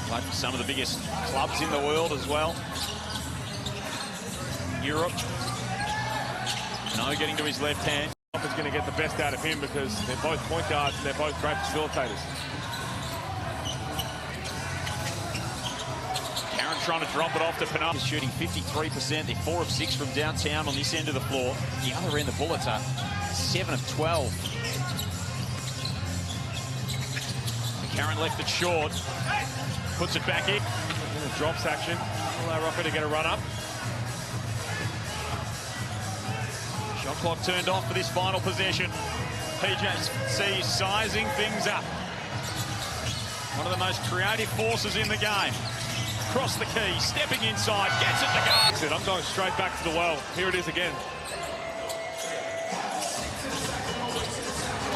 Played for some of the biggest clubs in the world as well. Europe. No getting to his left hand. Is going to get the best out of him because they're both point guards and they're both great facilitators. Karen trying to drop it off to Penal. Shooting 53%. They're 4 of 6 from downtown on this end of the floor. The other end, the Bullets are 7 of 12. Karen left it short. Puts it back in. Drops action. Allow Rocco to get a run up. Shot clock turned off for this final possession. PJC sizing things up. One of the most creative forces in the game. Across the key, stepping inside, gets it to go. I'm going straight back to the well. Here it is again.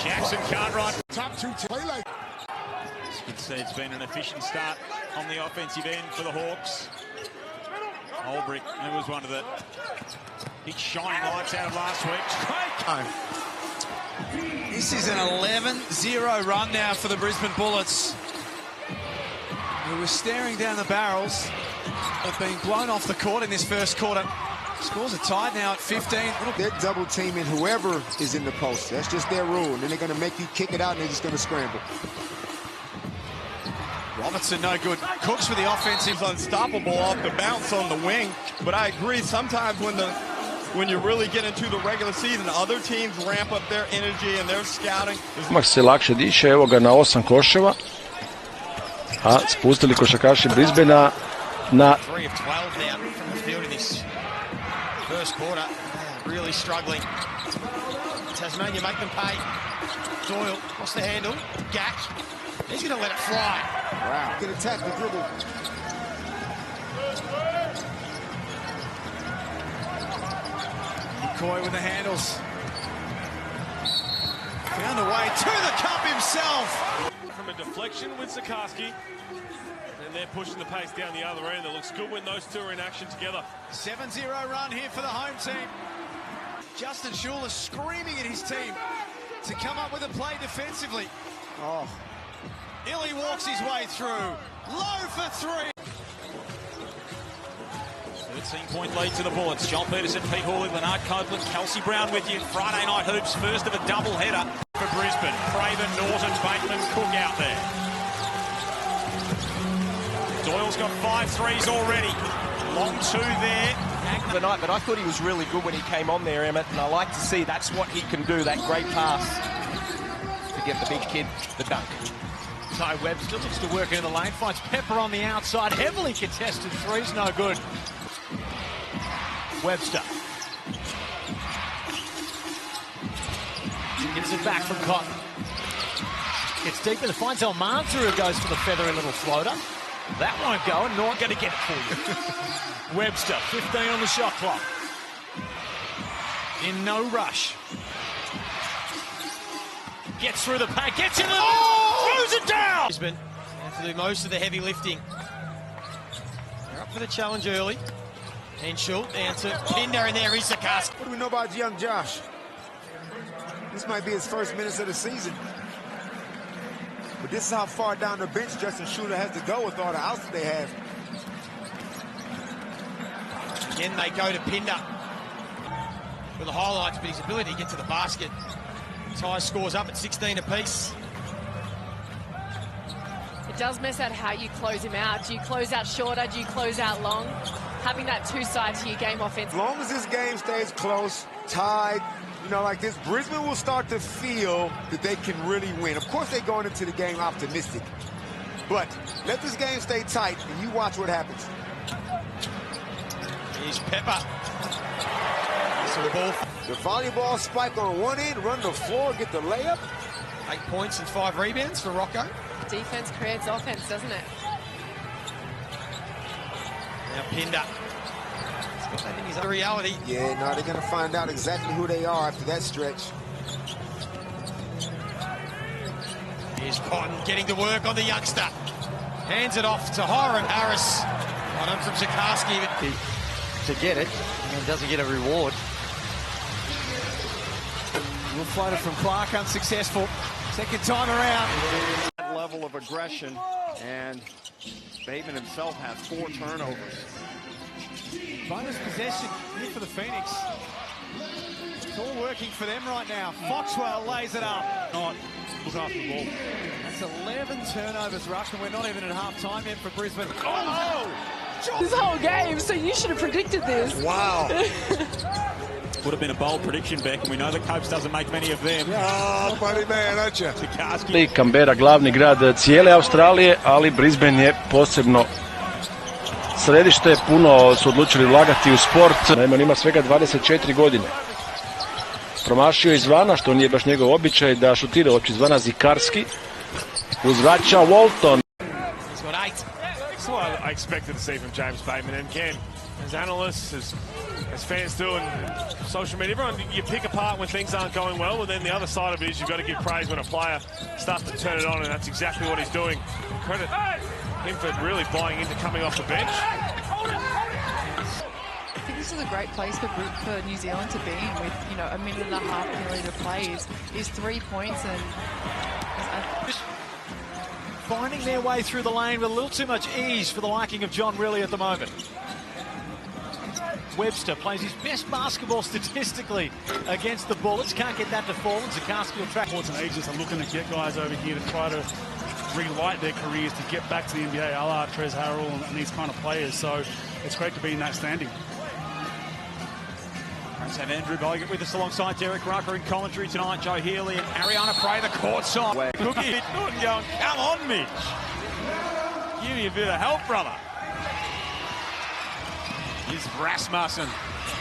Jackson can't run. Top two play like. You can see it's been an efficient start on the offensive end for the Hawks. Olbrich, who was one of the big shining lights out of last week. Great. This is an 11-0 run now for the Brisbane Bullets, who were staring down the barrels of being blown off the court in this first quarter. Scores are tied now at 15. They're double teaming whoever is in the post. That's just their rule. And then they're going to make you kick it out and they're just going to scramble. Robertson no good. Cooks for the offense. He's unstoppable off the bounce on the wing. But I agree, sometimes when you really get into the regular season, other teams ramp up their energy and their scouting. Mak se lakše diše, evo ga na 8 koševa. A spustili košarkaši Brisbanea na 3 of 12 now from the field in this first quarter. Really struggling. Tasmania make them pay. Doyle, what's the handle? Gack. He's going to let it fly. Wow. Get attack the dribble. McCoy with the handles. Found a way to the cup himself. From a deflection with Zikarsky. And they're pushing the pace down the other end. It looks good when those two are in action together. 7-0 run here for the home team. Justin Schuler screaming at his team to come up with a play defensively. Oh. Illy walks his way through. Low for 3. 13-point lead to the Bullets. John Peterson, Pete Hawley, Leonard Copeland, Kelsey Brown with you. Friday night hoops, first of a double-header for Brisbane. Craven, Norton, Bateman, Cook out there. Doyle's got 5 threes already. Long 2 there. The night, but I thought he was really good when he came on there, Emmett, and I like to see that's what he can do, that great pass to get the big kid the dunk. Ty Webster looks to work in the lane, finds Pepper on the outside, heavily contested threes, no good. Webster. Gets it back from Cotton. Gets deeper, finds Almanza who goes for the feathery little floater. That won't go, and not going to get it for you. Webster, 15 on the shot clock. In no rush. Gets through the pack, gets in the throws it down! Brisbane have to do most of the heavy lifting. They're up for the challenge early. Henschel down to Pinder, and there is Zikarsky. What do we know about young Josh? This might be his first minutes of the season. But this is how far down the bench Justin Schuler has to go with all the outs that they have. Again, they go to Pinder for the highlights, but his ability to get to the basket. Ty scores up at 16 apiece. It does mess out how you close him out. Do you close out shorter? Do you close out long? Having that two sides to your game offense. As long as this game stays close, tied, you know, like this, Brisbane will start to feel that they can really win. Of course, they're going into the game optimistic. But let this game stay tight, and you watch what happens. Here's Pepper. The volleyball spike on one end, run the floor, get the layup. 8 points and 5 rebounds for Rocco. Defense creates offense, doesn't it? Now Pinder. He's got that in his own reality. Yeah, no, they're going to find out exactly who they are after that stretch. Here's Cotton getting to work on the youngster. Hands it off to Hiram Harris. On him from Zikarsky. To get it, and doesn't get a reward. Little floater from Clark, unsuccessful. Second time around. level of aggression, and Bateman himself has 4 turnovers. Bonus possession here for the Phoenix. It's all working for them right now. Foxwell lays it up. Not look after the ball. That's 11 turnovers, Rush, and we're not even at half-time yet for Brisbane. Oh! This whole game, so you should have predicted this. Wow. Would have been a bold prediction, Beck, and we know that Copes doesn't make many of them. Oh, funny man, aren't you? Zikarsky. Canberra glavni grad cijele Australije, ali Brisbane je posebno središte. Puno su odlučili ulagati u sport. Naime, on ima svega 24 godine. Promašio izvana, što nije baš njegov običaj, da šutira uopće izvana. Zikarsky uzvraća Walton. That's what I expected to see from James Bateman. And again, as analysts, as fans do, and social media, everyone, you pick apart when things aren't going well, and then the other side of it is you've got to give praise when a player starts to turn it on, and that's exactly what he's doing. Credit him for really buying into coming off the bench. I think this is a great place for New Zealand to be in with, you know, a minute and a half nearly to play is 3 points and Finding their way through the lane with a little too much ease for the liking of John Riley at the moment. Webster plays his best basketball statistically against the Bullets. Can't get that to fall, and Zikarsky will track. Sports and agents are looking to get guys over here to try to relight their careers to get back to the NBA, a la Trez Harrell and these kind of players. So it's great to be in that standing. Let's have Andrew Bogut with us alongside Derek Rucker in commentary tonight. Joe Healy and Ariana Prey, the court side. Cookie Norton going, come on, Mitch. Give me a bit of help, brother. Here's Rasmussen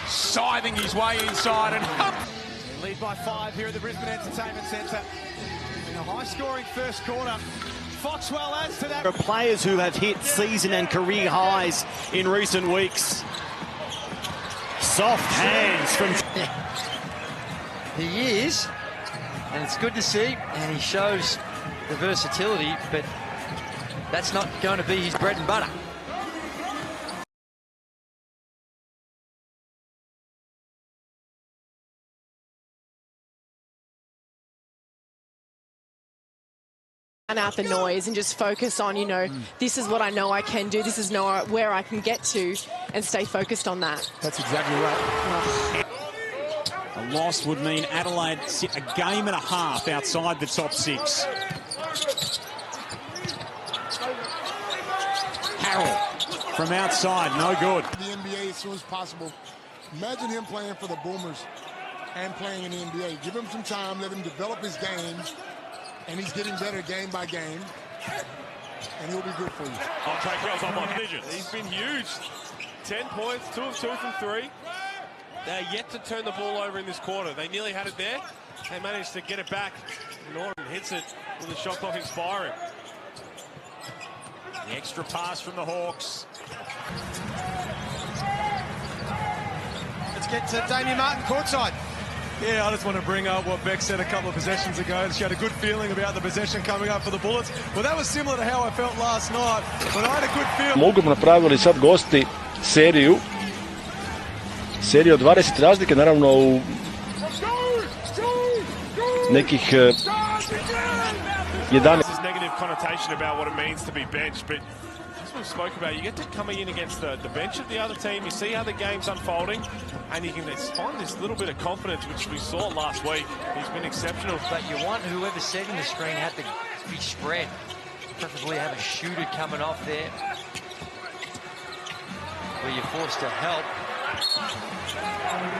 scything his way inside and up. They lead by 5 here at the Brisbane Entertainment Centre. In a high-scoring first quarter. Foxwell adds to that. There are players who have hit season and career highs in recent weeks. Soft hands from... He is, and it's good to see, and he shows the versatility, but that's not going to be his bread and butter. Out the noise and just focus on, you know, this is what I know I can do, this is where I can get to, and stay focused on that. That's exactly right. A loss would mean Adelaide sit a game and a half outside the top 6. Harrell from outside, no good. The NBA as soon as possible. Imagine him playing for the Boomers and playing in the NBA. Give him some time, let him develop his game. And he's getting better game by game, and he'll be good for you. Andre Grell's on my vision. He's been huge. 10 points, 2 of 2 from 3. They're yet to turn the ball over in this quarter. They nearly had it there. They managed to get it back. Norton hits it with the shot clock expiring. The extra pass from the Hawks. Let's get to Damien Martin courtside. Yeah, I just want to bring up what Beck said a couple of possessions ago. She had a good feeling about the possession coming up for the Bullets. Well, that was similar to how I felt last night, but I had a good feeling. Mogu bi napravili sad gosti seriju od 20 razlike, naravno u nekih 11. This is negative connotation about what it means to be benched, but as we spoke about, you get to come in against the bench of the other team, you see how the game's unfolding, and you can find this little bit of confidence, which we saw last week. He's been exceptional. But you want whoever's setting the screen had to be spread. Preferably have a shooter coming off there where you're forced to help.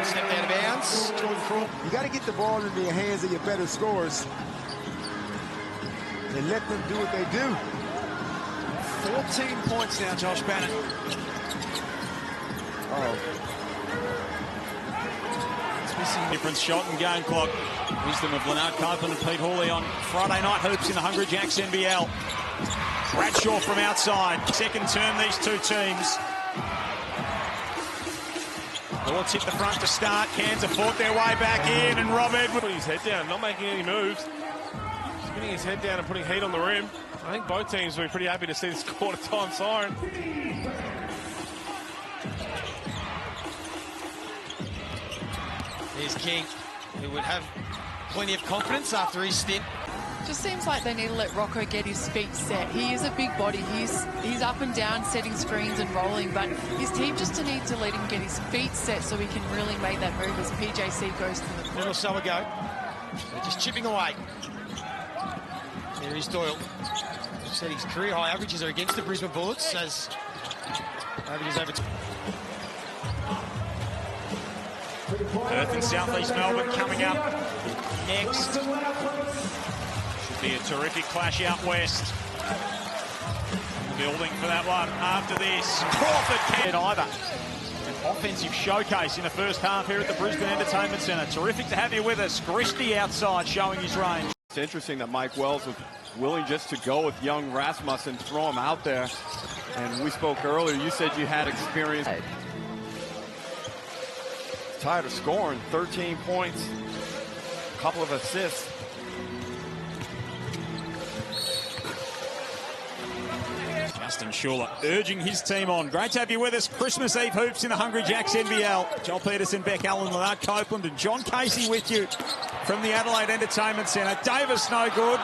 Step out of bounds. You got to get the ball into the hands of your better scorers and let them do what they do. 14 points now, Josh Bennett. It's missing difference shot and game clock. Wisdom of Leonard Copeland and Pete Hawley on Friday night hoops in the Hungry Jacks NBL. Bradshaw from outside. Second term, these two teams. Bullets hit the front to start. Cairns have fought their way back in, and Rob Edwards putting his head down, not making any moves. Just putting his head down and putting heat on the rim. I think both teams will be pretty happy to see this quarter time siren. Here's King, who would have plenty of confidence after his stint. Just seems like they need to let Rocco get his feet set. He is a big body. He's up and down, setting screens and rolling, but his team just needs to let him get his feet set so he can really make that move as PJC goes to the Little so ago. They're just chipping away. There is Doyle. Said his career high averages are against the Brisbane Bullets as averages over. Perth and South East Melbourne coming up next. Should be a terrific clash out west. Building for that one after this. Crawford can't either. An offensive showcase in the first half here at the Brisbane Entertainment Centre. Terrific to have you with us. Christie outside showing his range. It's interesting that Mike Wells was willing just to go with young Rasmussen, throw him out there. And we spoke earlier, you said you had experience. Tired of scoring, 13 points, a couple of assists. Justin Schuller urging his team on. Great to have you with us. Christmas Eve hoops in the Hungry Jacks NBL. Joel Peterson, Beck Allen, Lennart Copeland and John Casey with you from the Adelaide Entertainment Centre. Davis no good.